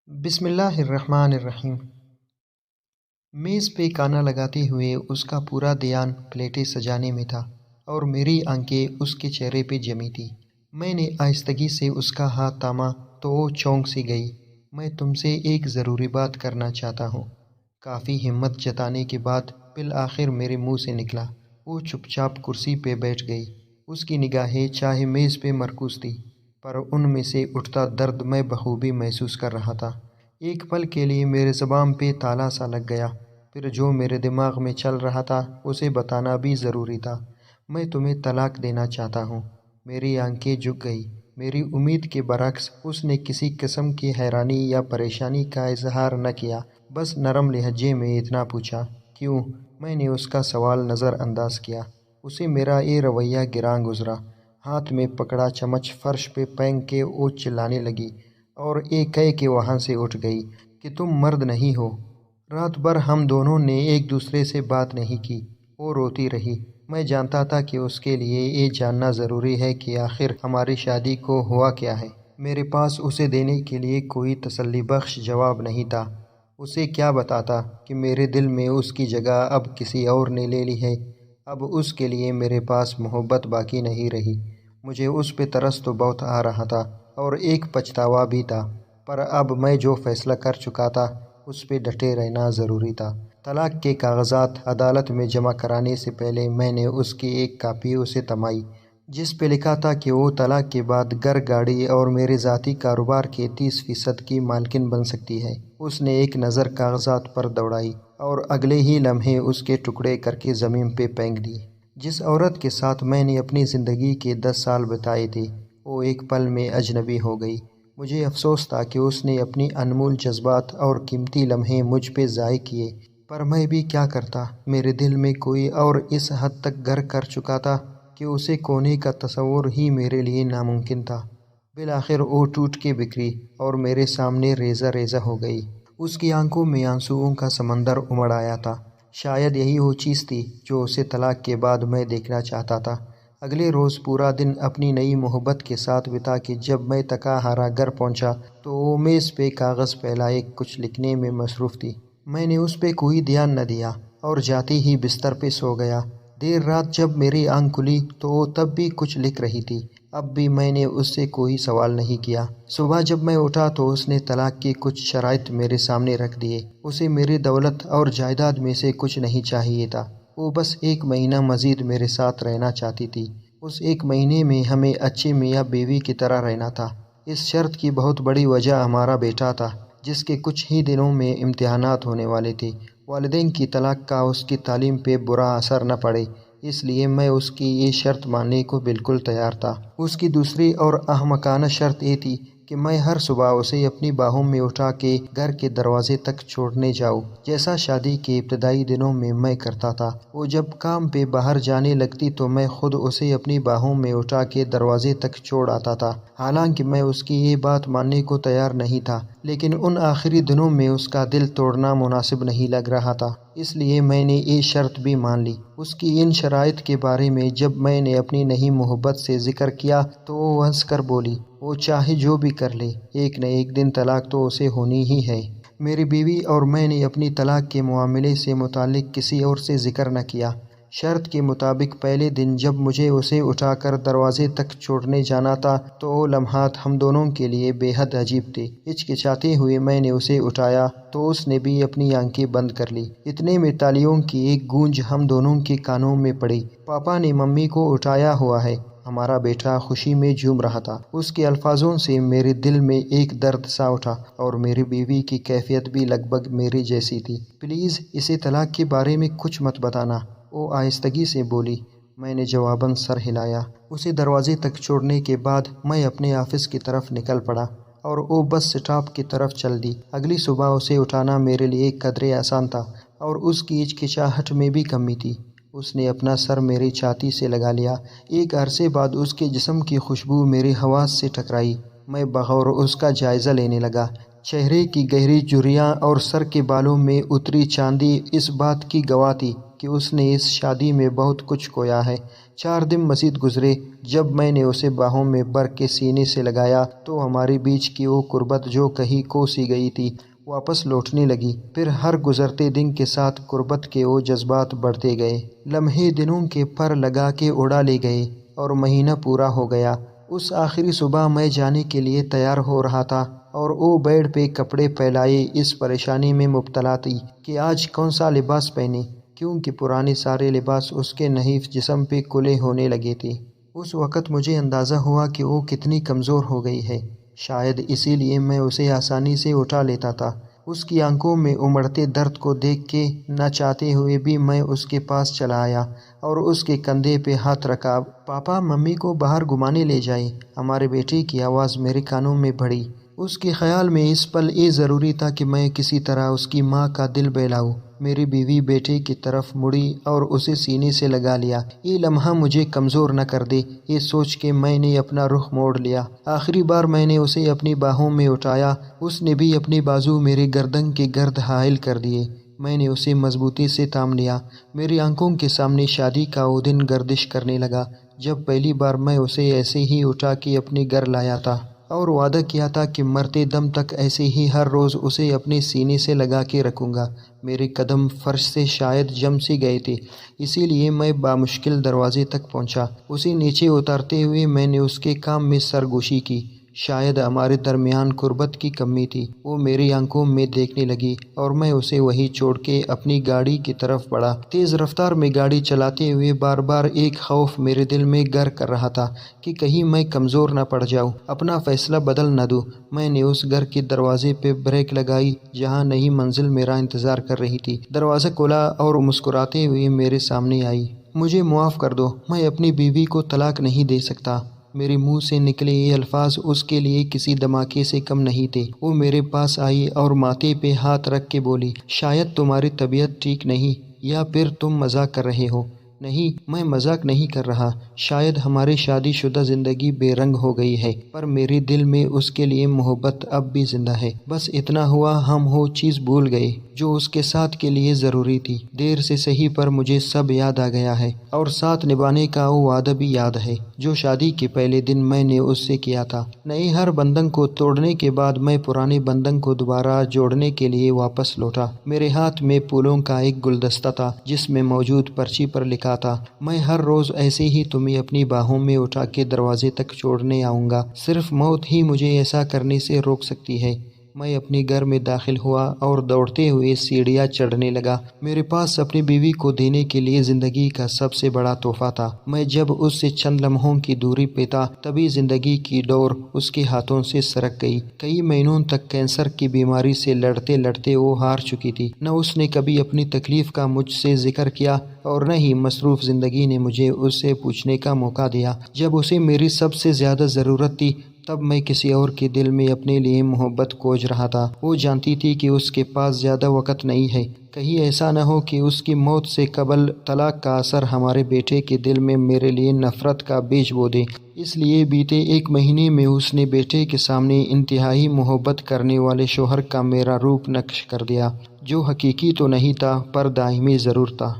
بسم اللہ الرحمن الرحیم۔ میز پہ کانا لگاتے ہوئے اس کا پورا دھیان پلیٹیں سجانے میں تھا اور میری آنکھیں اس کے چہرے پہ جمی تھی۔ میں نے آہستگی سے اس کا ہاتھ تھاما تو وہ چونک سی گئی۔ میں تم سے ایک ضروری بات کرنا چاہتا ہوں۔ کافی ہمت جتانے کے بعد بالآخر میرے منہ سے نکلا۔ وہ چپ چاپ کرسی پہ بیٹھ گئی۔ اس کی نگاہیں چاہے میز پہ مرکوز تھی، پر ان میں سے اٹھتا درد میں بخوبی محسوس کر رہا تھا۔ ایک پل کے لیے میرے زبان پہ تالا سا لگ گیا، پھر جو میرے دماغ میں چل رہا تھا اسے بتانا بھی ضروری تھا۔ میں تمہیں طلاق دینا چاہتا ہوں۔ میری آنکھیں جھک گئی۔ میری امید کے برعکس اس نے کسی قسم کی حیرانی یا پریشانی کا اظہار نہ کیا، بس نرم لہجے میں اتنا پوچھا، کیوں؟ میں نے اس کا سوال نظر انداز کیا۔ اسے میرا یہ رویہ گراں گزرا۔ ہاتھ میں پکڑا چمچ فرش پہ پھینک کے وہ چلانے لگی اور ایک کہہ کے وہاں سے اٹھ گئی کہ تم مرد نہیں ہو۔ رات بھر ہم دونوں نے ایک دوسرے سے بات نہیں کی۔ وہ روتی رہی۔ میں جانتا تھا کہ اس کے لیے یہ جاننا ضروری ہے کہ آخر ہماری شادی کو ہوا کیا ہے۔ میرے پاس اسے دینے کے لیے کوئی تسلی بخش جواب نہیں تھا۔ اسے کیا بتاتا کہ میرے دل میں اس کی جگہ اب کسی اور نے لے لی ہے۔ اب اس کے لیے میرے پاس محبت باقی نہیں رہی۔ مجھے اس پہ ترس تو بہت آ رہا تھا اور ایک پچھتاوا بھی تھا، پر اب میں جو فیصلہ کر چکا تھا اس پہ ڈٹے رہنا ضروری تھا۔ طلاق کے کاغذات عدالت میں جمع کرانے سے پہلے میں نے اس کی ایک کاپی اسے تھمائی، جس پہ لکھا تھا کہ وہ طلاق کے بعد گھر، گاڑی اور میرے ذاتی کاروبار کے 30% کی مالکن بن سکتی ہے۔ اس نے ایک نظر کاغذات پر دوڑائی اور اگلے ہی لمحے اس کے ٹکڑے کر کے زمین پہ پھینک دی۔ جس عورت کے ساتھ میں نے اپنی زندگی کے 10 سال بتائے تھے، وہ ایک پل میں اجنبی ہو گئی۔ مجھے افسوس تھا کہ اس نے اپنی انمول جذبات اور قیمتی لمحے مجھ پہ ضائع کیے، پر میں بھی کیا کرتا؟ میرے دل میں کوئی اور اس حد تک گھر کر چکا تھا کہ اسے کھونے کا تصور ہی میرے لیے ناممکن تھا۔ بالآخر وہ ٹوٹ کے بکھری اور میرے سامنے ریزہ ریزہ ہو گئی۔ اس کی آنکھوں میں آنسوؤں کا سمندر امڑ آیا تھا۔ شاید یہی وہ چیز تھی جو اسے طلاق کے بعد میں دیکھنا چاہتا تھا۔ اگلے روز پورا دن اپنی نئی محبت کے ساتھ بتا کے جب میں تھکا ہارا گھر پہنچا تو وہ میز پہ کاغذ پھیلائے کچھ لکھنے میں مصروف تھی۔ میں نے اس پہ کوئی دھیان نہ دیا اور جاتے ہی بستر پہ سو گیا۔ دیر رات جب میری آنکھ کھلی تو وہ تب بھی کچھ لکھ رہی تھی۔ اب بھی میں نے اس سے کوئی سوال نہیں کیا۔ صبح جب میں اٹھا تو اس نے طلاق کی کچھ شرائط میرے سامنے رکھ دیے۔ اسے میری دولت اور جائیداد میں سے کچھ نہیں چاہیے تھا۔ وہ بس 1 مہینہ مزید میرے ساتھ رہنا چاہتی تھی۔ اس 1 مہینے میں ہمیں اچھے میاں بیوی کی طرح رہنا تھا۔ اس شرط کی بہت بڑی وجہ ہمارا بیٹا تھا، جس کے کچھ ہی دنوں میں امتحانات ہونے والے تھے۔ والدین کی طلاق کا اس کی تعلیم پہ برا اثر نہ پڑے، اس لیے میں اس کی یہ شرط ماننے کو بالکل تیار تھا۔ اس کی دوسری اور احمقانہ شرط یہ تھی کہ میں ہر صبح اسے اپنی باہوں میں اٹھا کے گھر کے دروازے تک چھوڑنے جاؤں، جیسا شادی کے ابتدائی دنوں میں کرتا تھا۔ وہ جب کام پہ باہر جانے لگتی تو میں خود اسے اپنی باہوں میں اٹھا کے دروازے تک چھوڑ آتا تھا۔ حالانکہ میں اس کی یہ بات ماننے کو تیار نہیں تھا، لیکن ان آخری دنوں میں اس کا دل توڑنا مناسب نہیں لگ رہا تھا، اس لیے میں نے یہ شرط بھی مان لی۔ اس کی ان شرائط کے بارے میں جب میں نے اپنی نئی محبت سے ذکر کیا تو وہ ہنس کر بولی، وہ چاہے جو بھی کر لے، ایک نہ ایک دن طلاق تو اسے ہونی ہی ہے۔ میری بیوی اور میں نے اپنی طلاق کے معاملے سے متعلق کسی اور سے ذکر نہ کیا۔ شرط کے مطابق پہلے دن جب مجھے اسے اٹھا کر دروازے تک چھوڑنے جانا تھا تو وہ لمحات ہم دونوں کے لیے بے حد عجیب تھے۔ ہچکچاتے ہوئے میں نے اسے اٹھایا تو اس نے بھی اپنی آنکھیں بند کر لی۔ اتنے میں تالیوں کی ایک گونج ہم دونوں کے کانوں میں پڑی۔ پاپا نے ممی کو اٹھایا ہوا ہے۔ ہمارا بیٹا خوشی میں جھوم رہا تھا۔ اس کے الفاظوں سے میرے دل میں ایک درد سا اٹھا اور میری بیوی کی کیفیت بھی لگ بھگ میری جیسی تھی۔ پلیز اسے طلاق کے بارے میں کچھ مت بتانا، وہ آہستگی سے بولی۔ میں نے جواباً سر ہلایا۔ اسے دروازے تک چھوڑنے کے بعد میں اپنے آفس کی طرف نکل پڑا اور وہ بس سٹاپ کی طرف چل دی۔ اگلی صبح اسے اٹھانا میرے لیے قدرے آسان تھا اور اس کی ہچکچاہٹ میں بھی کمی تھی۔ اس نے اپنا سر میری چھاتی سے لگا لیا۔ ایک عرصے بعد اس کے جسم کی خوشبو میری حواس سے ٹکرائی۔ میں بغور اس کا جائزہ لینے لگا۔ چہرے کی گہری جھریاں اور سر کے بالوں میں اتری چاندی اس بات کی گواہ تھی کہ اس نے اس شادی میں بہت کچھ کھویا ہے۔ 4 دن مزید گزرے۔ جب میں نے اسے باہوں میں بھر کے سینے سے لگایا تو ہمارے بیچ کی وہ قربت جو کہیں کھو سی گئی تھی واپس لوٹنے لگی۔ پھر ہر گزرتے دن کے ساتھ قربت کے وہ جذبات بڑھتے گئے۔ لمحے دنوں کے پر لگا کے اڑا لے گئے اور مہینہ پورا ہو گیا۔ اس آخری صبح میں جانے کے لیے تیار ہو رہا تھا اور وہ بیڈ پہ کپڑے پھیلائے اس پریشانی میں مبتلا تھی کہ آج کون سا لباس پہنے، کیونکہ پرانے سارے لباس اس کے نحیف جسم پہ کُلے ہونے لگے تھے۔ اس وقت مجھے اندازہ ہوا کہ وہ کتنی کمزور ہو گئی ہے۔ شاید اسی لیے میں اسے آسانی سے اٹھا لیتا تھا۔ اس کی آنکھوں میں امڑتے درد کو دیکھ کے نہ چاہتے ہوئے بھی میں اس کے پاس چلا آیا اور اس کے کندھے پہ ہاتھ رکھا۔ پاپا ممی کو باہر گھمانے لے جائیں، ہمارے بیٹے کی آواز میرے کانوں میں بڑھی۔ اس کے خیال میں اس پل یہ ضروری تھا کہ میں کسی طرح اس کی ماں کا دل بہلاؤں۔ میری بیوی بیٹے کی طرف مڑی اور اسے سینے سے لگا لیا۔ یہ لمحہ مجھے کمزور نہ کر دے، یہ سوچ کے میں نے اپنا رخ موڑ لیا۔ آخری بار میں نے اسے اپنی باہوں میں اٹھایا، اس نے بھی اپنے بازو میرے گردن کے گرد حائل کر دیے۔ میں نے اسے مضبوطی سے تھام لیا۔ میری آنکھوں کے سامنے شادی کا وہ دن گردش کرنے لگا جب پہلی بار میں اسے ایسے ہی اٹھا کے اپنے گھر لایا تھا اور وعدہ کیا تھا کہ مرتے دم تک ایسے ہی ہر روز اسے اپنے سینے سے لگا کے رکھوں گا۔ میرے قدم فرش سے شاید جم سے گئے تھے، اسی لیے میں بامشکل دروازے تک پہنچا۔ اسے نیچے اتارتے ہوئے میں نے اس کے کام میں سرگوشی کی۔ شاید ہمارے درمیان قربت کی کمی تھی۔ وہ میری آنکھوں میں دیکھنے لگی اور میں اسے وہیں چھوڑ کے اپنی گاڑی کی طرف بڑھا۔ تیز رفتار میں گاڑی چلاتے ہوئے بار بار ایک خوف میرے دل میں گھر کر رہا تھا کہ کہیں میں کمزور نہ پڑ جاؤں، اپنا فیصلہ بدل نہ دوں۔ میں نے اس گھر کے دروازے پہ بریک لگائی جہاں نئی منزل میرا انتظار کر رہی تھی۔ دروازہ کھولا اور مسکراتے ہوئے میرے سامنے آئی۔ مجھے معاف کر دو، میں اپنی بیوی کو طلاق نہیں دے سکتا۔ میرے منہ سے نکلے یہ الفاظ اس کے لیے کسی دھماکے سے کم نہیں تھے۔ وہ میرے پاس آئی اور ماتھے پہ ہاتھ رکھ کے بولی، شاید تمہاری طبیعت ٹھیک نہیں، یا پھر تم مذاق کر رہے ہو۔ نہیں، میں مذاق نہیں کر رہا۔ شاید ہماری شادی شدہ زندگی بے رنگ ہو گئی ہے، پر میرے دل میں اس کے لیے محبت اب بھی زندہ ہے۔ بس اتنا ہوا، ہم وہ چیز بھول گئے جو اس کے ساتھ کے لیے ضروری تھی۔ دیر سے صحیح پر مجھے سب یاد آ گیا ہے، اور ساتھ نبھانے کا وہ وعدہ بھی یاد ہے جو شادی کے پہلے دن میں نے اس سے کیا تھا۔ نئے ہر بندھن کو توڑنے کے بعد میں پرانے بندھن کو دوبارہ جوڑنے کے لیے واپس لوٹا۔ میرے ہاتھ میں پھولوں کا ایک گلدستہ تھا جس میں موجود پرچی پر لکھا تھا، میں ہر روز ایسے ہی تمہیں اپنی باہوں میں اٹھا کے دروازے تک چھوڑنے آؤں گا، صرف موت ہی مجھے ایسا کرنے سے روک سکتی ہے۔ میں اپنے گھر میں داخل ہوا اور دوڑتے ہوئے سیڑھیاں چڑھنے لگا۔ میرے پاس اپنی بیوی کو دینے کے لیے زندگی کا سب سے بڑا تحفہ تھا۔ میں جب اس سے چند لمحوں کی دوری پہ تھا تبھی زندگی کی ڈور اس کے ہاتھوں سے سرک گئی۔ کئی مہینوں تک کینسر کی بیماری سے لڑتے لڑتے وہ ہار چکی تھی۔ نہ اس نے کبھی اپنی تکلیف کا مجھ سے ذکر کیا اور نہ ہی مصروف زندگی نے مجھے اس سے پوچھنے کا موقع دیا۔ جب اسے میری سب سے زیادہ ضرورت تھی تب میں کسی اور کے دل میں اپنے لیے محبت کھوج رہا تھا۔ وہ جانتی تھی کہ اس کے پاس زیادہ وقت نہیں ہے، کہیں ایسا نہ ہو کہ اس کی موت سے قبل طلاق کا اثر ہمارے بیٹے کے دل میں میرے لیے نفرت کا بیج بو دے۔ اس لیے بیتے 1 مہینے میں اس نے بیٹے کے سامنے انتہائی محبت کرنے والے شوہر کا میرا روپ نقش کر دیا، جو حقیقی تو نہیں تھا پر دائمی ضرور تھا۔